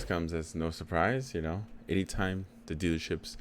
this comes as no surprise. Anytime the dealerships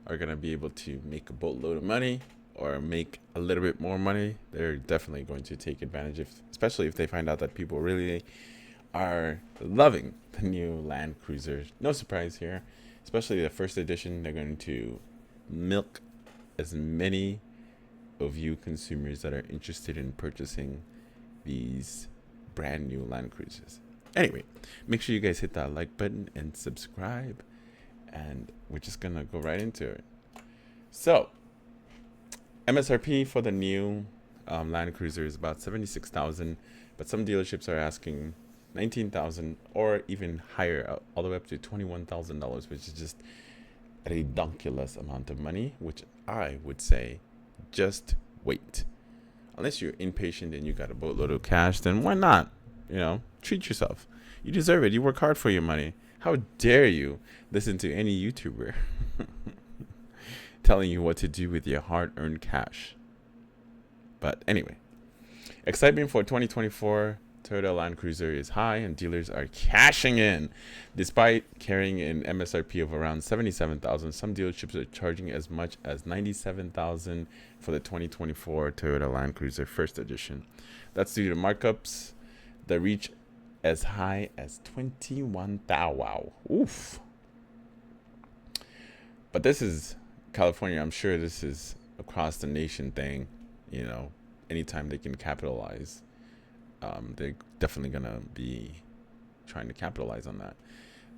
are going to be able to make a boatload of money or make a little bit more money, they're definitely going to take advantage of, especially if they find out that people really are loving the new Land Cruiser. No surprise here, especially the first edition. They're going to milk as many of you consumers that are interested in purchasing these brand new Land Cruisers. Anyway, make sure you guys hit that like button and subscribe, and we're just gonna go right into it. So, MSRP for the new Land Cruiser is about $76,000, but some dealerships are asking $19,000 or even higher, all the way up to $21,000, which is just a ridiculous amount of money. Which I would say, just wait. Unless you're impatient and you got a boatload of cash, then why not? Treat yourself. You deserve it. You work hard for your money. How dare you listen to any YouTuber telling you what to do with your hard-earned cash? But anyway, excitement for 2024 Toyota Land Cruiser is high, and dealers are cashing in. Despite carrying an MSRP of around $77,000, some dealerships are charging as much as $97,000 for the 2024 Toyota Land Cruiser First Edition. That's due to markups that reach as high as 21,000. Wow. Oof. But this is California. I'm sure this is across the nation thing. Anytime they can capitalize, they're definitely going to be trying to capitalize on that.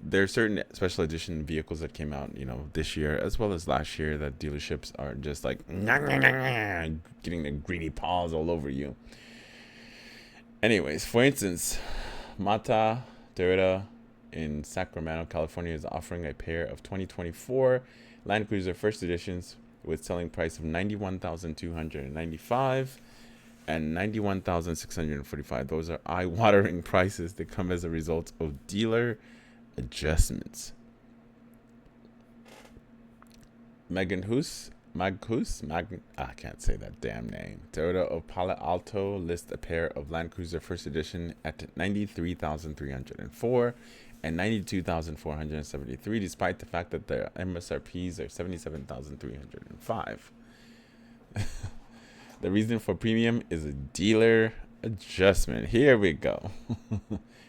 There are certain special edition vehicles that came out, this year as well as last year, that dealerships are just like getting the greedy paws all over you. Anyways, for instance, Mata Toyota in Sacramento, California is offering a pair of 2024 Land Cruiser First Editions with selling price of $91,295 and $91,645. Those are eye-watering prices that come as a result of dealer adjustments. I can't say that damn name. Toyota of Palo Alto lists a pair of Land Cruiser First Edition at $93,304 and $92,473, despite the fact that their MSRPs are $77,305. The reason for premium is a dealer adjustment. Here we go.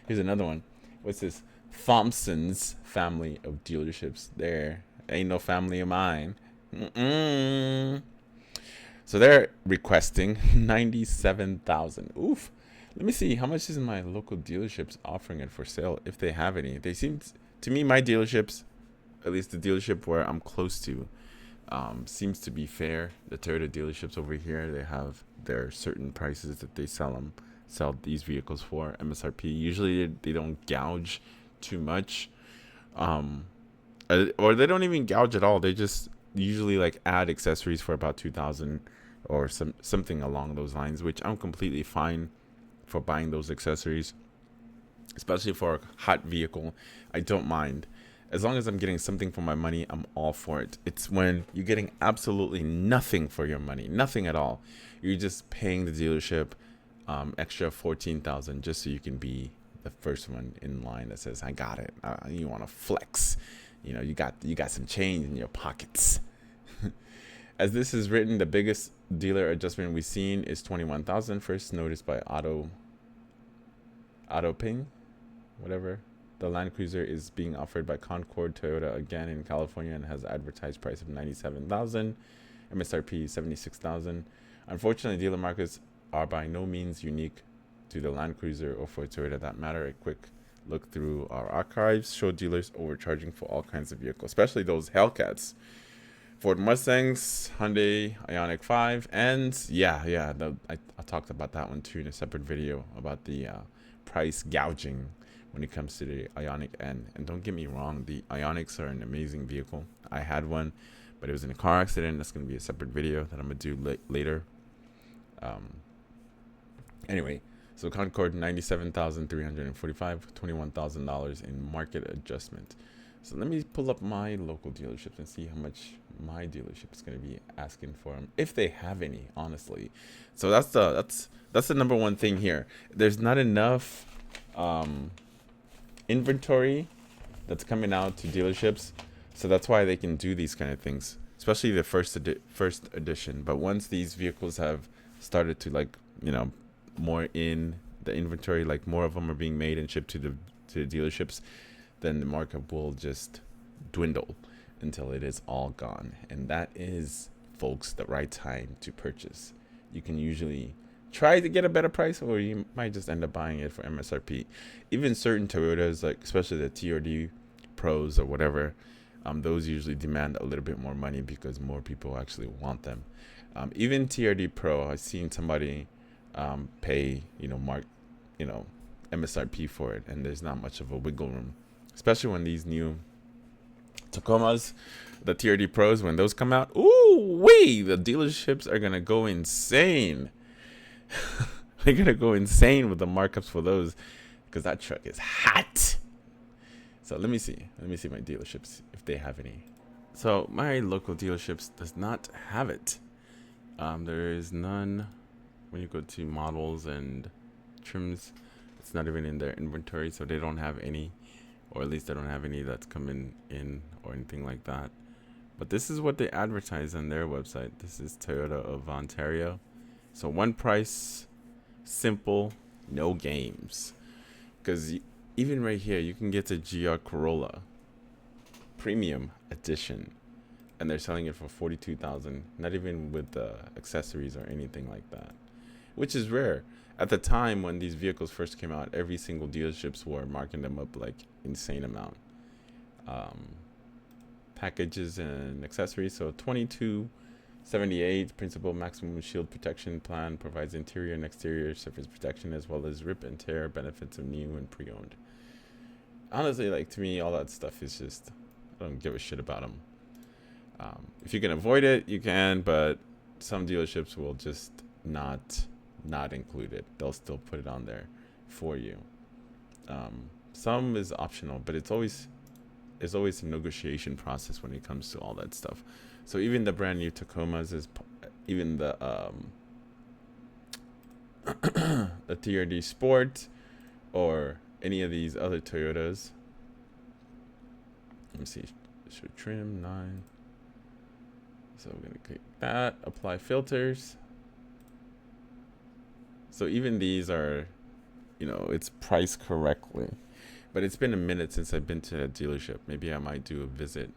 Here's another one. What's this? Thompson's family of dealerships. There ain't no family of mine. So they're requesting $97,000. Oof. Let me see, how much is my local dealerships offering it for sale, if they have any. They seem to me, my dealerships, at least the dealership where I'm close to, seems to be fair. The Toyota dealerships over here, they have their certain prices that they sell these vehicles for, MSRP. Usually they don't gouge too much, or they don't even gouge at all. They just usually like add accessories for about $2,000 or something along those lines, which I'm completely fine for buying those accessories, especially for a hot vehicle. I don't mind. As long as I'm getting something for my money, I'm all for it. It's when you're getting absolutely nothing for your money, nothing at all. You're just paying the dealership extra $14,000 just so you can be the first one in line that says, "I got it." You want to flex, you got some change in your pockets. As this is written, the biggest dealer adjustment we've seen is $21,000, first noticed by Auto Ping, whatever. The Land Cruiser is being offered by Concord Toyota again in California and has advertised price of $97,000, MSRP $76,000. Unfortunately, dealer markets are by no means unique to the Land Cruiser or for Toyota that matter. A quick look through our archives show dealers overcharging for all kinds of vehicles, especially those Hellcats. Ford Mustangs, Hyundai Ioniq 5, and I talked about that one too in a separate video about the price gouging when it comes to the Ioniq N. And don't get me wrong, the Ioniqs are an amazing vehicle. I had one, but it was in a car accident. That's going to be a separate video that I'm going to do later. Anyway, so Concord, $97,345, $21,000 in market adjustment. So let me pull up my local dealerships and see how much my dealership is going to be asking for them, if they have any, honestly. So that's the number one thing here. There's not enough inventory that's coming out to dealerships. So that's why they can do these kind of things, especially the first edition. But once these vehicles have started to, like, more in the inventory, like more of them are being made and shipped to the dealerships, then the markup will just dwindle until it is all gone. And that is, folks, the right time to purchase. You can usually try to get a better price, or you might just end up buying it for MSRP. Even certain Toyotas, like especially the TRD Pros or whatever, those usually demand a little bit more money because more people actually want them. Even TRD Pro, I've seen somebody pay, MSRP for it, and there's not much of a wiggle room, especially when these new Tacomas, the TRD Pros, when those come out. Ooh wee, the dealerships are gonna go insane. They're gonna go insane with the markups for those, because that truck is hot. So let me see my dealerships if they have any. So my local dealerships does not have it. There is none. When you go to models and trims, it's not even in their inventory, so they don't have any, or at least they don't have any that's coming in or anything like that. But this is what they advertise on their website. This is Toyota of Ontario. So one price, simple, no games. Because even right here, you can get the GR Corolla Premium Edition, and they're selling it for $42,000. Not even with the accessories or anything like that, which is rare. At the time when these vehicles first came out, every single dealerships were marking them up like insane amount. Packages and accessories. So $22.78 principal maximum shield protection plan provides interior and exterior surface protection as well as rip and tear benefits of new and pre-owned. Honestly, like, to me, all that stuff is just, I don't give a shit about them. If you can avoid it, you can, but some dealerships will just not include it. They'll still put it on there for you. Some is optional, but it's always a negotiation process when it comes to all that stuff. So even the brand new Tacomas even the the TRD Sport or any of these other Toyotas. Let me see. Show trim 9. So we're gonna click that. Apply filters. So even these are, it's priced correctly. But it's been a minute since I've been to a dealership. Maybe I might do a visit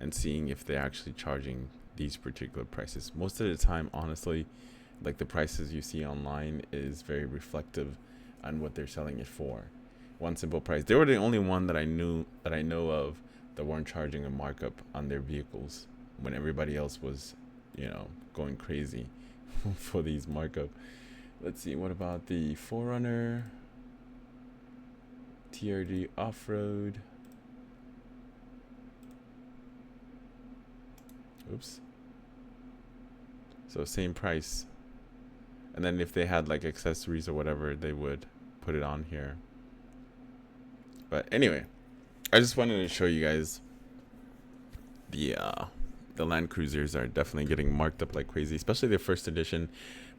and seeing if they're actually charging these particular prices. Most of the time, honestly, like, the prices you see online is very reflective on what they're selling it for. One simple price. They were the only one that I know of that weren't charging a markup on their vehicles when everybody else was, going crazy for these markup. Let's see. What about the 4Runner? TRD Off-Road. Oops. So same price. And then if they had like accessories or whatever, they would put it on here. But anyway, I just wanted to show you guys the Land Cruisers are definitely getting marked up like crazy, especially the first edition.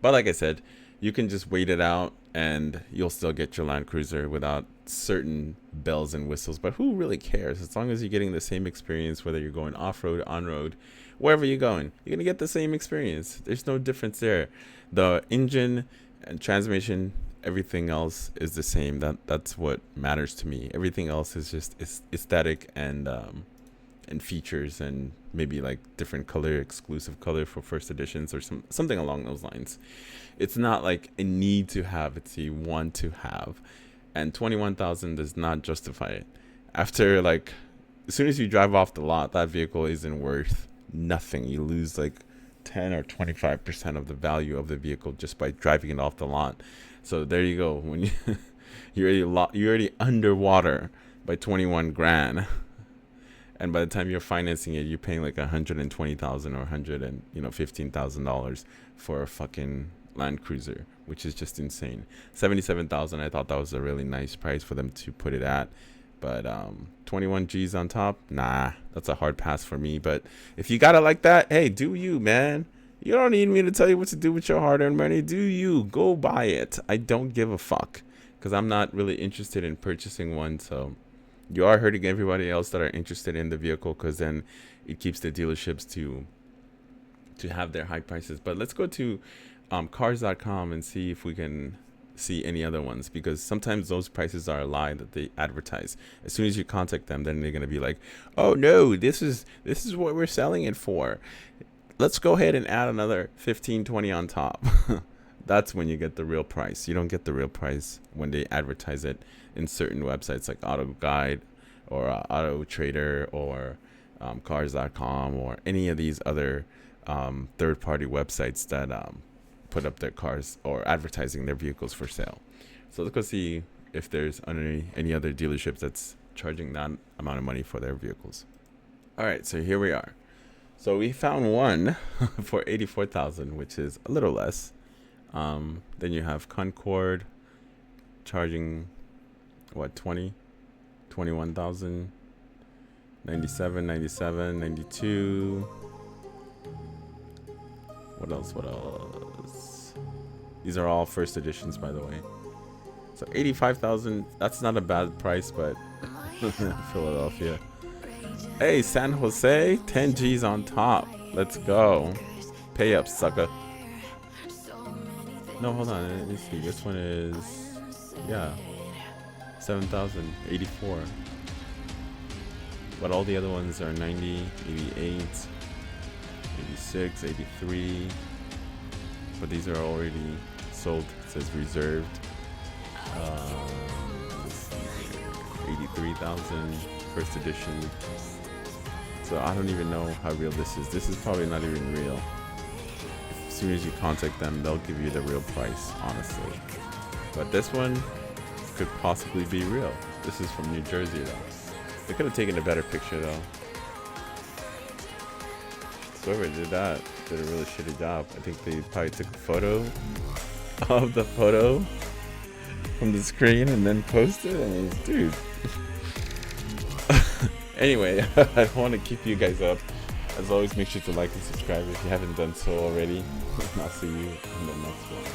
But like I said, you can just wait it out and you'll still get your Land Cruiser without certain bells and whistles. But who really cares? As long as you're getting the same experience, whether you're going off-road, on-road, wherever you're going, you're going to get the same experience. There's no difference there. The engine and transmission, everything else is the same. That's what matters to me. Everything else is just aesthetic and features, and maybe like different color, exclusive color for first editions or something along those lines. It's not like a need to have, it's a want to have. And 21,000 does not justify it. After, like, as soon as you drive off the lot, that vehicle isn't worth nothing. You lose like 10 or 25% of the value of the vehicle just by driving it off the lot. So there you go. When you're already underwater by 21 grand. And by the time you're financing it, you're paying like $120,000 or $115,000 for a fucking Land Cruiser, which is just insane. $77,000. I thought that was a really nice price for them to put it at, but 21 G's on top, nah, that's a hard pass for me. But if you got it like that, hey, do you, man? You don't need me to tell you what to do with your hard-earned money. Do you? Go buy it. I don't give a fuck, because I'm not really interested in purchasing one. So you are hurting everybody else that are interested in the vehicle, because then it keeps the dealerships to have their high prices. But let's go to cars.com and see if we can see any other ones, because sometimes those prices are a lie that they advertise. As soon as you contact them, then they're going to be like, oh no, this is what we're selling it for. Let's go ahead and add another 15-20 on top. That's when you get the real price. You don't get the real price when they advertise it in certain websites like Auto Guide or Auto Trader or cars.com or any of these other third-party websites that put up their cars or advertising their vehicles for sale. So let's go see if there's any other dealerships that's charging that amount of money for their vehicles. All right, so here we are. So we found one for $84,000, which is a little less. Then you have Concord charging what, 21,000, 97, 92. What else? These are all first editions, by the way. So 85,000, that's not a bad price, but Philadelphia. Hey, San Jose, 10 G's on top. Let's go. Pay up, sucker. No, hold on. Let me see. This one is, yeah, 7,084. But all the other ones are 90, 88, 86, 83. But these are already sold. It says reserved. 83,000 first edition. So I don't even know how real this is. This is probably not even real. As soon as you contact them, they'll give you the real price, honestly. But this one could possibly be real. This is from New Jersey, though. They could have taken a better picture, though. Whoever did that did a really shitty job. I think they probably took a photo of the photo from the screen and then posted it. And dude. Anyway, I don't want to keep you guys up. As always, make sure to like and subscribe if you haven't done so already. And I'll see you in the next one.